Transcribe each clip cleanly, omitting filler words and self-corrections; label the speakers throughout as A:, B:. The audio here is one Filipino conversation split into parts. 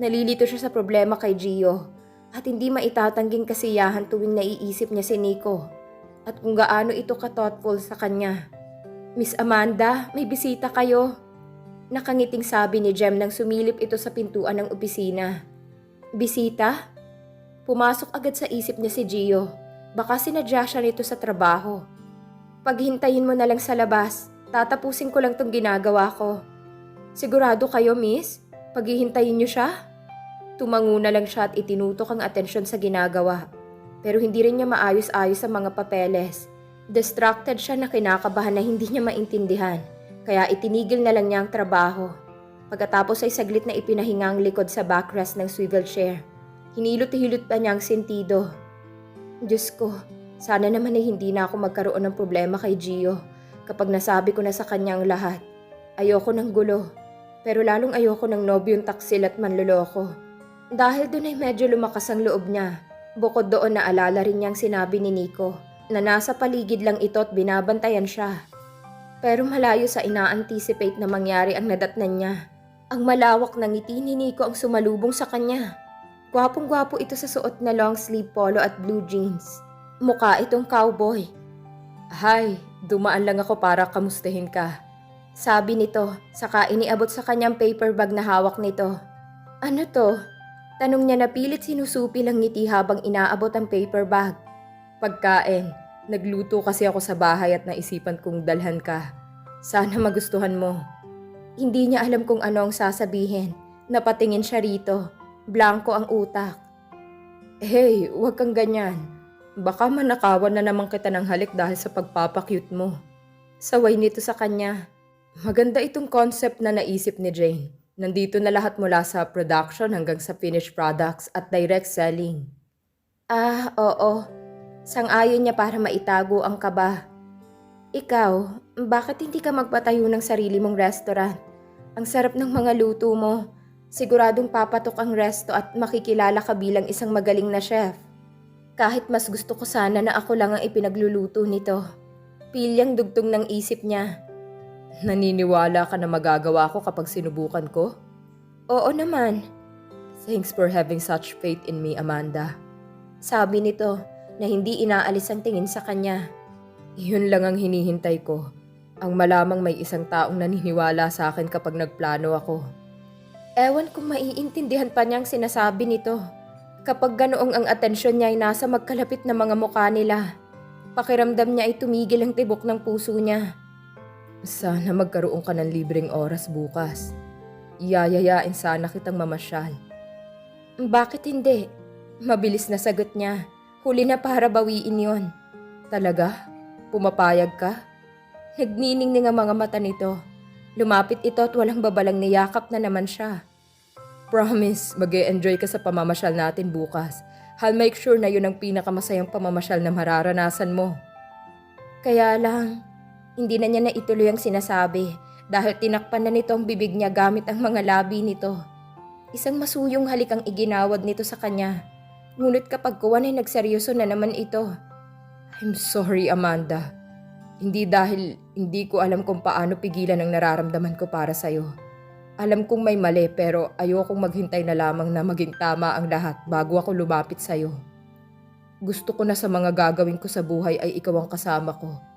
A: Nalilito siya sa problema kay Gio at hindi maitatangging kasiyahan tuwing naiisip niya si Nico at kung gaano ito ka-thoughtful sa kanya. Miss Amanda, may bisita kayo. Nakangiting sabi ni Jem nang sumilip ito sa pintuan ng opisina. Bisita? Pumasok agad sa isip niya si Gio. Baka sinadya siya nito sa trabaho. Paghintayin mo na lang sa labas. Tatapusin ko lang tong ginagawa ko. Sigurado kayo, miss? Paghihintayin niyo siya? Tumango na lang siya at itinutok ang atensyon sa ginagawa. Pero hindi rin niya maayos-ayos ang mga papeles. Distracted siya na kinakabahan na hindi niya maintindihan. Kaya itinigil na lang niya ang trabaho. Pagkatapos ay saglit na ipinahinga ang likod sa backrest ng swivel chair. Hinilot-hilot pa niya ang sentido. Diyos ko, sana naman ay hindi na ako magkaroon ng problema kay Gio kapag nasabi ko na sa kanya ang lahat. Ayoko ng gulo, pero lalong ayoko ng nobyong taksil at manloloko. Dahil doon ay medyo lumakas ang loob niya. Bukod doon naalala rin niyang sinabi ni Nico na nasa paligid lang ito at binabantayan siya. Pero malayo sa ina-anticipate na mangyari ang nadatnan niya. Ang malawak na ngiti ni Nico ang sumalubong sa kanya. Gwapong-gwapo ito sa suot na long sleeve polo at blue jeans. Mukha itong cowboy. Hi, dumaan lang ako para kamustahin ka. Sabi nito, saka iniabot sa kanyang paper bag na hawak nito. Ano to? Tanong niya na pilit sinusupi lang ngiti habang inaabot ang paper bag. Pagkain. Nagluto kasi ako sa bahay at naisipan kong dalhan ka. Sana magustuhan mo. Hindi niya alam kung ano ang sasabihin. Napatingin siya rito. Blanko ang utak. Hey, huwag kang ganyan. Baka manakawan na naman kita ng halik dahil sa pagpapakyut mo. Saway nito sa kanya. Maganda itong concept na naisip ni Jane. Nandito na lahat mula sa production hanggang sa finished products at direct selling. Oo. Sang-ayon niya para maitago ang kaba. Ikaw, bakit hindi ka magpatayo ng sarili mong restaurant? Ang sarap ng mga luto mo. Siguradong papatok ang resto at makikilala ka bilang isang magaling na chef. Kahit mas gusto ko sana na ako lang ang ipinagluluto nito. Pilyang dugtong ng isip niya. Naniniwala ka na magagawa ko kapag sinubukan ko? Oo naman. Thanks for having such faith in me, Amanda. Sabi nito na hindi inaalis ang tingin sa kanya. Iyon lang ang hinihintay ko. Ang malamang may isang taong naniniwala sa akin kapag nagplano ako. Ewan kung maiintindihan pa niya ang sinasabi nito. Kapag ganoong ang atensyon niya ay nasa magkalapit na mga mukha nila. Pakiramdam niya ay tumigil ang tibok ng puso niya. Sana magkaroon ka ng libreng oras bukas. Iyayayain sana kitang mamasyal. Bakit hindi? Mabilis na sagot niya. Huli na para bawiin yon. Talaga? Pumapayag ka? Nagniningning ang mga mata nito. Lumapit ito at walang babalang niyakap na naman siya. Promise, mag-e-enjoy ka sa pamamasyal natin bukas. I'll make sure na yun ang pinakamasayang pamamasyal na mararanasan mo. Kaya lang, hindi na niya naituloy ang sinasabi dahil tinakpan na nito ang bibig niya gamit ang mga labi nito. Isang masuyong halik ang iginawad nito sa kanya. Ngunit kapag kuwan ay nagseryoso na naman ito. I'm sorry, Amanda. Hindi dahil hindi ko alam kung paano pigilan ang nararamdaman ko para sa'yo. Alam kong may mali pero ayokong maghintay na lamang na maging tama ang lahat bago ako lumapit sa'yo. Gusto ko na sa mga gagawin ko sa buhay ay ikaw ang kasama ko.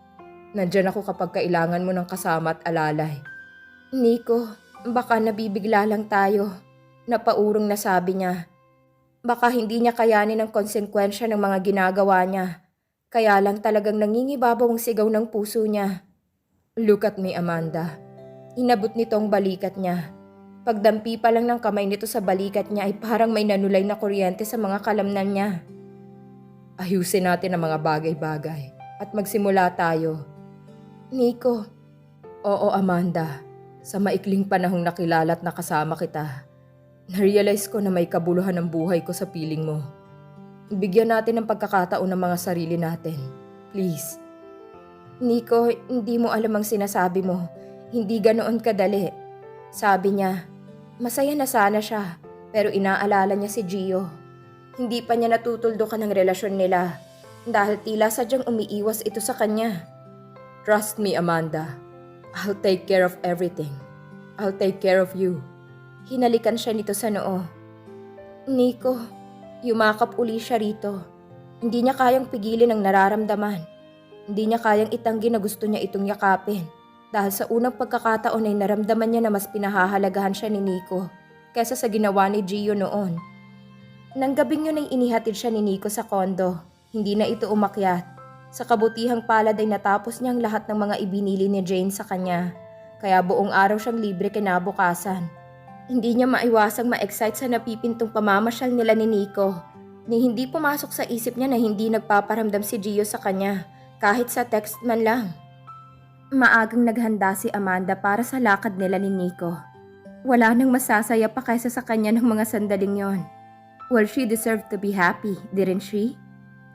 A: Nandyan ako kapag kailangan mo ng kasama at alalay. Nico, baka nabibigla lang tayo. Napaurong na sabi niya. Baka hindi niya kayanin ang konsekwensya ng mga ginagawa niya. Kaya lang talagang nangingibabaw ang sigaw ng puso niya. Look at me, Amanda. Inabot nitong balikat niya. Pagdampi pa lang ng kamay nito sa balikat niya ay parang may nanulay na kuryente sa mga kalamnan niya. Ayusin natin ang mga bagay-bagay at magsimula tayo. Nico. Oo, Amanda. Sa maikling panahong nakilala at nakasama kita, na-realize ko na may kabuluhan ang buhay ko sa piling mo. Bigyan natin ng pagkakataon ng mga sarili natin. Please. Nico, hindi mo alam ang sinasabi mo. Hindi ganoon kadali. Sabi niya, masaya na sana siya, pero inaalala niya si Gio. Hindi pa niya natutuldukan ang relasyon nila dahil tila sadyang umiiwas ito sa kanya. Trust me, Amanda. I'll take care of everything. I'll take care of you. Hinalikan siya nito sa noo. Nico, yumakap uli siya rito. Hindi niya kayang pigilin ang nararamdaman. Hindi niya kayang itanggi na gusto niya itong yakapin. Dahil sa unang pagkakataon ay naramdaman niya na mas pinahahalagahan siya ni Nico kaysa sa ginawa ni Gio noon. Nang gabing yun ay inihatid siya ni Nico sa kondo. Hindi na ito umakyat. Sa kabutihang palad ay natapos niya ang lahat ng mga ibinili ni Jane sa kanya. Kaya buong araw siyang libre kinabukasan. Hindi niya maiwasang ma-excite sa napipintong pamamasyal nila ni Nico. Ni hindi pumasok sa isip niya na hindi nagpaparamdam si Gio sa kanya kahit sa text man lang. Maagang naghanda si Amanda para sa lakad nila ni Nico. Wala nang masasaya pa kaysa sa kanya ng mga sandaling yon. Well, she deserved to be happy, didn't she?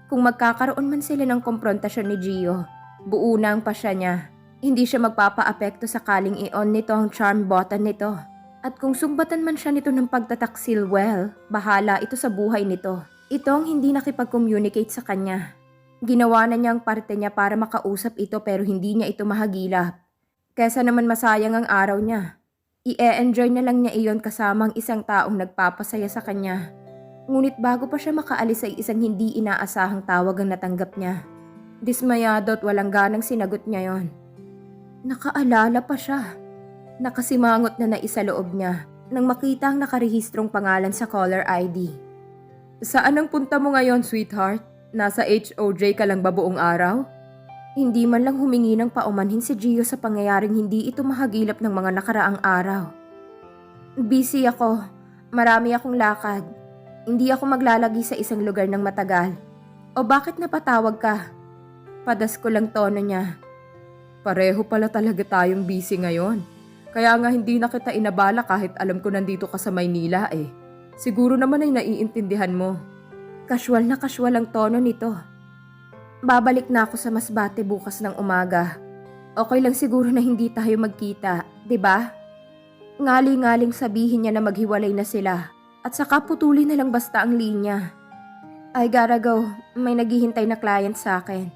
A: Kung magkakaroon man sila ng komprontasyon ni Gio, buo na ang pasya niya. Hindi siya magpapa-apekto sakaling i-on nito ang charm button nito. At kung sumbatan man siya nito ng pagtataksil, well, bahala ito sa buhay nito. Ito ang hindi nakipag-communicate sa kanya. Ginawa na niya ang parte niya para makausap ito pero hindi niya ito mahagilap. Kesa naman masayang ang araw niya. I-enjoy na lang niya iyon kasama ang isang taong nagpapasaya sa kanya. Ngunit bago pa siya makaalis ay isang hindi inaasahang tawag ang natanggap niya. Dismayado at walang ganang sinagot niya yon. Nakaalala pa siya. Nakasimangot na naisaloob niya nang makita ang nakarehistrong pangalan sa caller ID. Saan ang punta mo ngayon, sweetheart? Nasa HOJ ka lang ba buong araw? Hindi man lang humingi ng paumanhin si Gio sa pangyayaring hindi ito mahagilap ng mga nakaraang araw. Busy ako. Marami akong lakad. Hindi ako maglalagi sa isang lugar ng matagal. O bakit napatawag ka? Padas ko lang tono niya. Pareho pala talaga tayong busy ngayon. Kaya nga hindi na kita inabala kahit alam ko nandito ka sa Maynila eh. Siguro naman ay naiintindihan mo. Casual na casual ang tono nito. Babalik na ako sa Masbate bukas ng umaga. Okay lang siguro na hindi tayo magkita, 'di ba? Ngali-ngaling sabihin niya na maghiwalay na sila at saka putulin na lang basta ang linya. I gotta go, may naghihintay na client sa akin.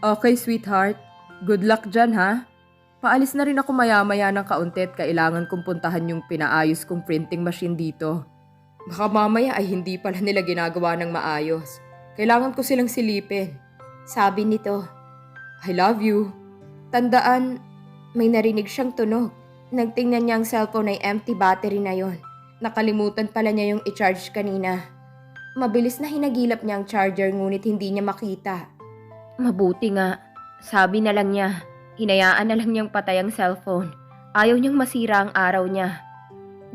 A: Okay sweetheart, good luck dyan ha. Paalis na rin ako maya-maya ng kaunti at kailangan kong puntahan yung pinaayos kong printing machine dito. Baka mamaya ay hindi pala nila ginagawa ng maayos. Kailangan ko silang silipin. Sabi nito, I love you. Tandaan, may narinig siyang tunog. Nagtingnan niya ang cellphone ay empty battery na yon. Nakalimutan pala niya yung i-charge kanina. Mabilis na hinagilap niya ang charger ngunit hindi niya makita. Mabuti nga. Sabi na lang niya. Hinayaan na lang niyang patay ang cellphone. Ayaw niyang masira ang araw niya.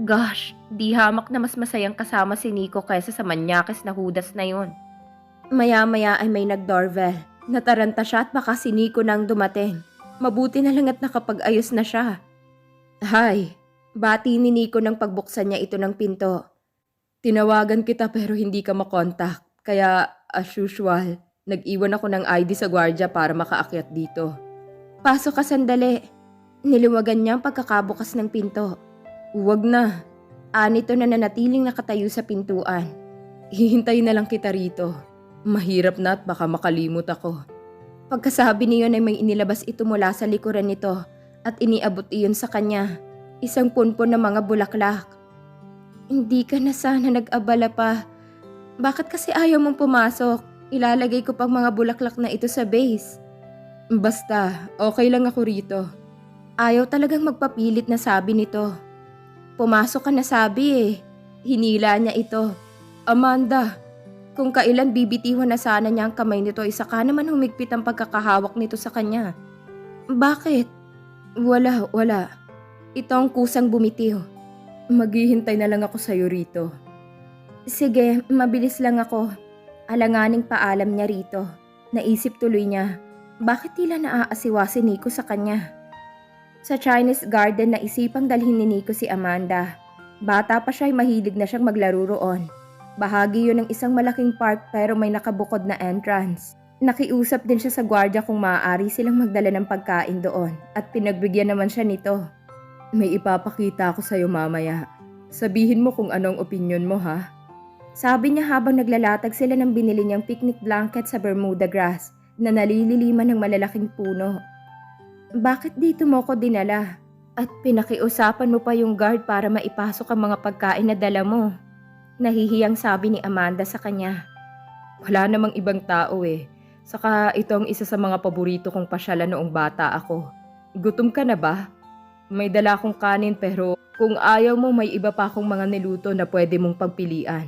A: Gosh, di hamak na mas masayang kasama si Nico kaysa sa manyakis na hudas na yon. Maya-maya ay may nag-doorbell. Nataranta siya at baka si Nico nang dumating. Mabuti na lang at nakapag-ayos na siya. Hi, bati ni Nico nang pagbuksan niya ito ng pinto. Tinawagan kita pero hindi ka makontak. Kaya, as usual, nag-iwan ako ng ID sa gwardiya para makaakyat dito. Pasok ka sandali. Niliwagan niya ang pagkakabukas ng pinto. Huwag na. Anito na nanatiling nakatayo sa pintuan. Hihintayin na lang kita rito. Mahirap na at baka makalimot ako. Pagkasabi niyon ay may inilabas ito mula sa likuran nito at iniabot iyon sa kanya. Isang punpon ng mga bulaklak. Hindi ka na sana nag-abala pa. Bakit kasi ayaw mong pumasok? Ilalagay ko pang mga bulaklak na ito sa base. Basta, okay lang ako rito. Ayaw talagang magpapilit na sabi nito. Pumasok ka na sabi eh. Hinila niya ito. Amanda, kung kailan bibitiwan na sana niya ang kamay nito ay saka naman humigpit ang pagkakahawak nito sa kanya. Bakit? Wala. Ito ang kusang bumitiw. Maghihintay na lang ako sa'yo rito. Sige, mabilis lang ako. Alanganing paalam niya rito. Naisip tuloy niya, bakit tila naaasiwa si Nico sa kanya? Sa Chinese garden naisipang dalhin ni Nico si Amanda. Bata pa siya ay mahilig na siyang maglaro roon. Bahagi yun ng isang malaking park pero may nakabukod na entrance. Nakiusap din siya sa gwardiya kung maaari silang magdala ng pagkain doon at pinagbigyan naman siya nito. May ipapakita ako sa'yo mamaya. Sabihin mo kung anong opinyon mo ha. Sabi niya habang naglalatag sila ng binili niyang picnic blanket sa Bermuda grass na nalililiman ng malalaking puno. Bakit dito mo ko dinala? At pinakiusapan mo pa yung guard para maipasok ang mga pagkain na dala mo. Nahihiyang sabi ni Amanda sa kanya.
B: Wala namang ibang tao eh. Saka ito ang isa sa mga paborito kong pasyalan noong bata ako. Gutom ka na ba? May dala akong kanin pero kung ayaw mo may iba pa akong mga niluto na pwede mong pagpilian.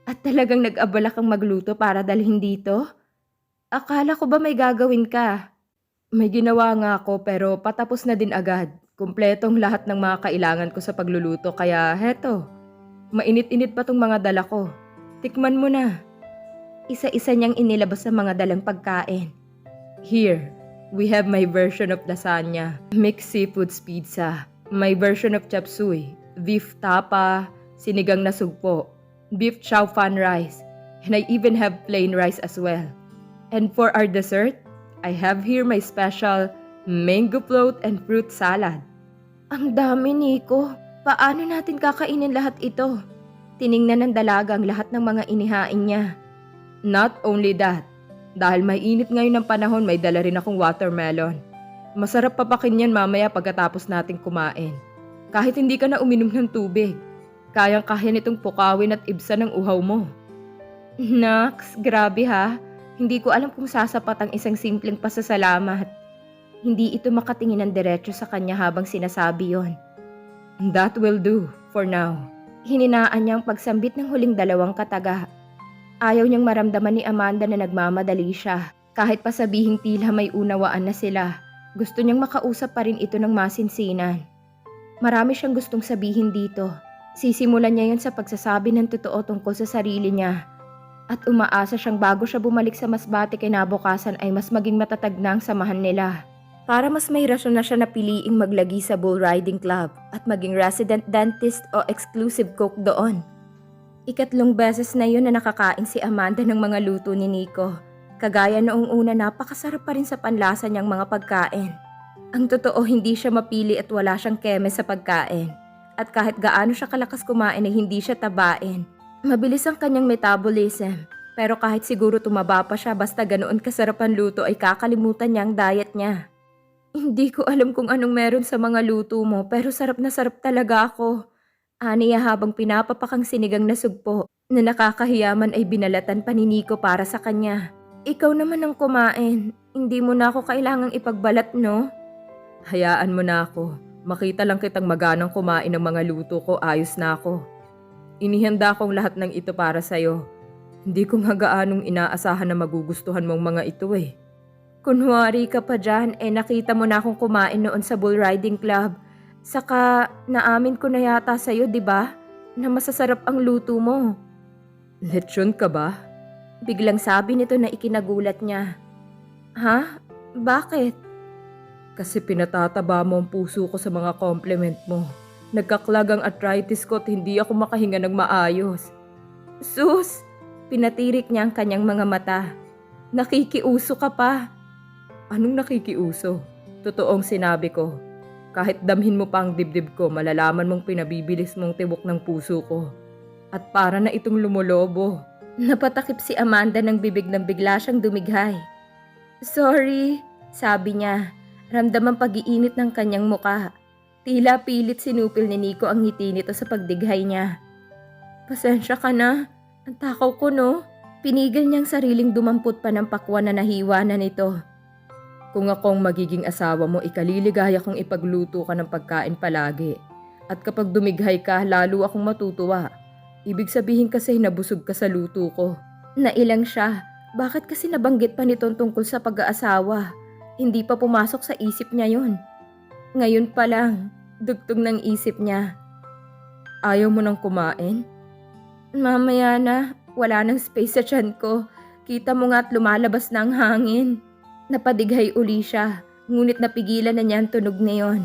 A: At talagang nag-abala kang magluto para dalhin dito? Akala ko ba may gagawin ka?
B: May ginawa nga ako pero patapos na din agad. Kumpletong lahat ng mga kailangan ko sa pagluluto kaya heto. Mainit-init pa tong mga dala ko. Tikman mo na.
A: Isa-isa niyang inilabas sa mga dalang pagkain.
B: Here, we have my version of lasagna, mixed seafoods pizza, my version of chop suey, beef tapa, sinigang na sugpo, beef chow fan rice, and I even have plain rice as well. And for our dessert, I have here my special mango float and fruit salad.
A: Ang dami, Nico. Paano natin kakainin lahat ito? Tiningnan ng dalaga ang lahat ng mga inihain niya.
B: Not only that, dahil may init ngayon ng panahon, may dala rin akong watermelon. Masarap papakin yan mamaya pagkatapos nating kumain. Kahit hindi ka na uminom ng tubig, kayang-kaya nitong pukawin at ibsan ng uhaw mo.
A: Naks, grabe ha. Hindi ko alam kung sasapat ang isang simpleng pasasalamat. Hindi ito makatingin ng diretso sa kanya habang sinasabi yon.
B: That will do, for now.
A: Hininaan niya ang pagsambit ng huling dalawang kataga. Ayaw niyang maramdaman ni Amanda na nagmamadali siya. Kahit pa sabihing tila may unawaan na sila, gusto niyang makausap pa rin ito ng masinsinan. Marami siyang gustong sabihin dito. Sisimulan niya yon sa pagsasabi ng totoo tungkol sa sarili niya. At umaasa siyang bago siya bumalik sa Masbate kinabukasan ay mas maging matatag na ang samahan nila. Para mas may rasyon na siya napiliing maglagi sa bull riding club at maging resident dentist o exclusive cook doon. Ikatlong beses na yun na nakakain si Amanda ng mga luto ni Nico. Kagaya noong una, napakasarap pa rin sa panlasa niyang mga pagkain. Ang totoo, hindi siya mapili at wala siyang keme sa pagkain. At kahit gaano siya kalakas kumain ay hindi siya tabain. Mabilis ang kanyang metabolism. Pero kahit siguro tumaba pa siya basta ganoon kasarap ang luto ay kakalimutan niya ang diet niya. Hindi ko alam kung anong meron sa mga luto mo pero sarap na sarap talaga ako. Aniya habang pinapapakang sinigang na sugpo na nakakahiyaman ay binalatan pa ni Nico para sa kanya. Ikaw naman ang kumain. Hindi mo na ako kailangang ipagbalat, no?
B: Hayaan mo na ako. Makita lang kitang maganang kumain ng mga luto ko, ayos na ako. Inihanda kong lahat ng ito para sa'yo. Hindi ko nga gaanong inaasahan na magugustuhan mong mga ito eh.
A: Kunwari ka pa dyan, nakita mo na akong kumain noon sa bull riding club. Saka, naamin ko na yata sa'yo, di ba? Na masasarap ang luto mo.
B: Lechon ka ba?
A: Biglang sabi nito na ikinagulat niya. Ha? Bakit?
B: Kasi pinatataba mo ang puso ko sa mga compliment mo. Nagkaklag ang arthritis ko at hindi ako makahinga ng maayos.
A: Sus! Pinatirik niya ang kanyang mga mata. Nakikiuso ka pa.
B: Anong nakikiuso? Totoong sinabi ko. Kahit damhin mo pa ang dibdib ko, malalaman mong pinabibilis mong tibok ng puso ko. At para na itong lumolobo.
A: Napatakip si Amanda ng bibig nang bigla siyang dumighay. Sorry, sabi niya. Ramdam ang pag-iinit ng kanyang muka. Tila pilit sinupil ni Nico ang ngiti nito sa pagdighay niya. Pasensya ka na. Ang takaw ko, no? Pinigil niyang sariling dumampot pa ng pakwan na nahiwa na nito.
B: Kung akong magiging asawa mo, ikaliligaya kong ipagluto ka ng pagkain palagi. At kapag dumighay ka, lalo akong matutuwa. Ibig sabihin kasi nabusog ka sa luto ko.
A: Nailang siya. Bakit kasi nabanggit pa nito tungkol sa pag-aasawa? Hindi pa pumasok sa isip niya yon. Ngayon pa lang, dugtong ng isip niya.
B: Ayaw mo nang kumain?
A: Mamaya na, wala nang space sa tiyan ko. Kita mo nga't lumalabas na ang hangin. Napadighay uli siya, ngunit napigilan na niya ang tunog na yon.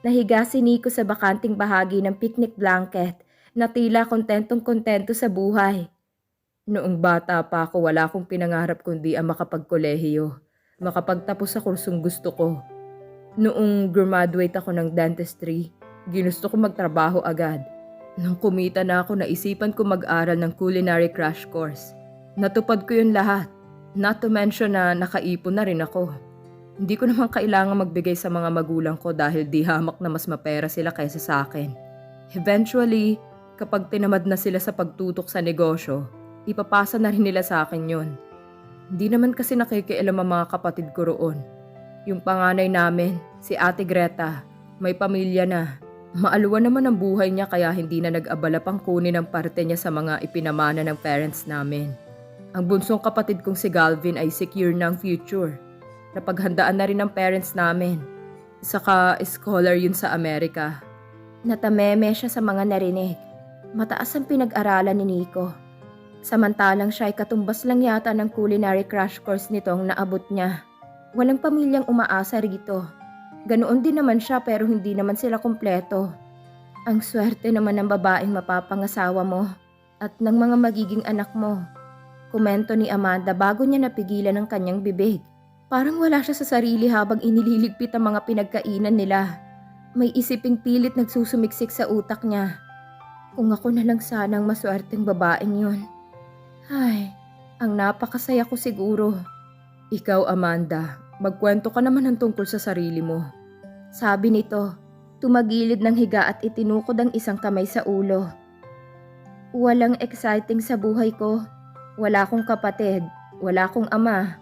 A: Nahiga si Nico sa bakanting bahagi ng picnic blanket na tila kontentong-kontento sa buhay.
B: Noong bata pa ako, wala akong pinangarap kundi ang makapagkolehiyo. Makapagtapos sa kursong gusto ko. Noong graduate ako ng dentistry, ginusto ko magtrabaho agad. Nang kumita na ako, naisipan ko mag-aral ng culinary crash course. Natupad ko yun lahat. Not to mention na nakaipon na rin ako. Hindi ko naman kailangan magbigay sa mga magulang ko dahil di hamak na mas mapera sila kaysa sa akin. Eventually, Kapag tinamad na sila sa pagtutok sa negosyo, ipapasa na rin nila sa akin yon. Hindi naman kasi nakikialam ang mga kapatid ko roon. Yung panganay namin, si Ate Greta, may pamilya na. Maaluwa naman ang buhay niya kaya hindi na nag-abala pang kunin ang parte niya sa mga ipinamana ng parents namin. Ang bunsong kapatid kong si Galvin ay secure na ang future. Napaghandaan na rin ng parents namin. Saka scholar yun sa Amerika.
A: Natameme siya sa mga narinig. Mataas ang pinag-aralan ni Nico. Samantalang siya ay katumbas lang yata ng culinary crash course nitong naabot niya. Walang pamilyang umaasa rito. Ganoon din naman siya pero hindi naman sila kumpleto. Ang swerte naman ng babaeng mapapangasawa mo at ng mga magiging anak mo. Komento ni Amanda bago niya napigilan ang kanyang bibig. Parang wala siya sa sarili habang inililigpit ang mga pinagkainan nila. May isiping pilit nagsusumiksik sa utak niya. Kung ako na lang sanang maswerteng babaeng yun. Ay, ang napakasaya ko siguro.
B: Ikaw, Amanda, magkwento ka naman ng tungkol sa sarili mo.
A: Sabi nito, tumagilid ng higa at itinukod ang isang kamay sa ulo. Walang exciting sa buhay ko. Wala akong kapatid. Wala akong ama.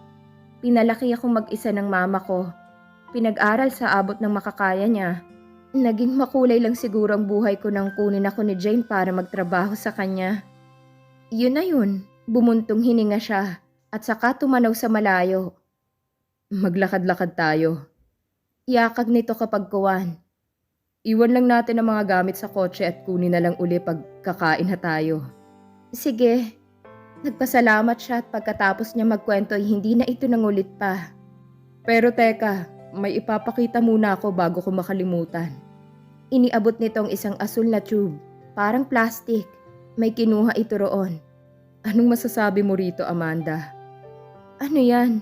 A: Pinalaki akong mag-isa ng mama ko. Pinag-aral sa abot ng makakaya niya. Naging makulay lang siguro ang buhay ko nang kunin ako ni Jane para magtrabaho sa kanya. Yun na yun. Bumuntong hininga siya at saka tumanaw sa malayo.
B: Maglakad-lakad tayo.
A: Yakag nito kapag kuwan.
B: Iwan lang natin ang mga gamit sa kotse at kunin na lang uli pag kakain na tayo.
A: Sige. Nagpasalamat siya at pagkatapos niya magkwento ay hindi na ito nangulit pa.
B: Pero teka, may ipapakita muna ako bago ko makalimutan.
A: Iniabot nitong isang asul na tube. Parang plastic. May kinuha ito roon.
B: Anong masasabi mo rito, Amanda?
A: Ano yan?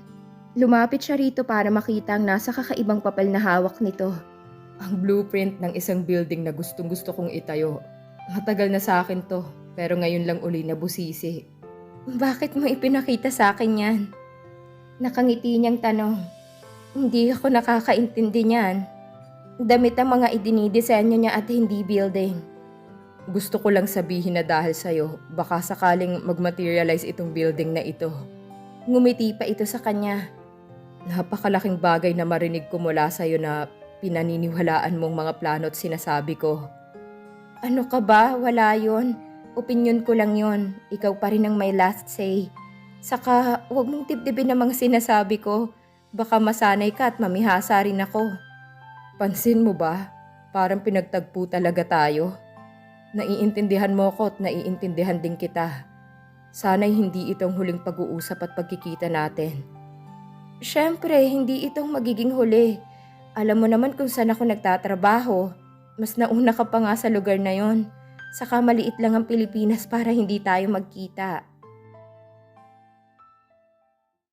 A: Lumapit siya rito para makita ang nasa kakaibang papel na hawak nito.
B: Ang blueprint ng isang building na gustong-gusto kong itayo. Matagal na sa akin to, pero ngayon lang uli nabusisi.
A: Bakit mo ipinakita sa akin yan? Nakangiti niyang tanong. Hindi ako nakakaintindi niyan. Damit ang mga idinidisenyo niya at hindi building.
B: Gusto ko lang sabihin na dahil sa'yo, baka sakaling mag-materialize itong building na ito.
A: Ngumiti pa ito sa kanya.
B: Napakalaking bagay na marinig ko mula sa'yo na pinaniniwalaan mong mga plano at sinasabi ko.
A: Ano ka ba? Wala yon. Opinyon ko lang yon. Ikaw pa rin ang may last say. Saka huwag mong dibdibin ang mga sinasabi ko. Baka masanay ka at mamihasa rin ako.
B: Pansin mo ba? Parang pinagtagpo talaga tayo. Naiintindihan mo ko at naiintindihan din kita. Sana'y hindi itong huling pag-uusap at pagkikita natin.
A: Siyempre, hindi itong magiging huli. Alam mo naman kung saan ako nagtatrabaho. Mas nauna ka pa nga sa lugar na yon. Saka maliit lang ang Pilipinas para hindi tayo magkita.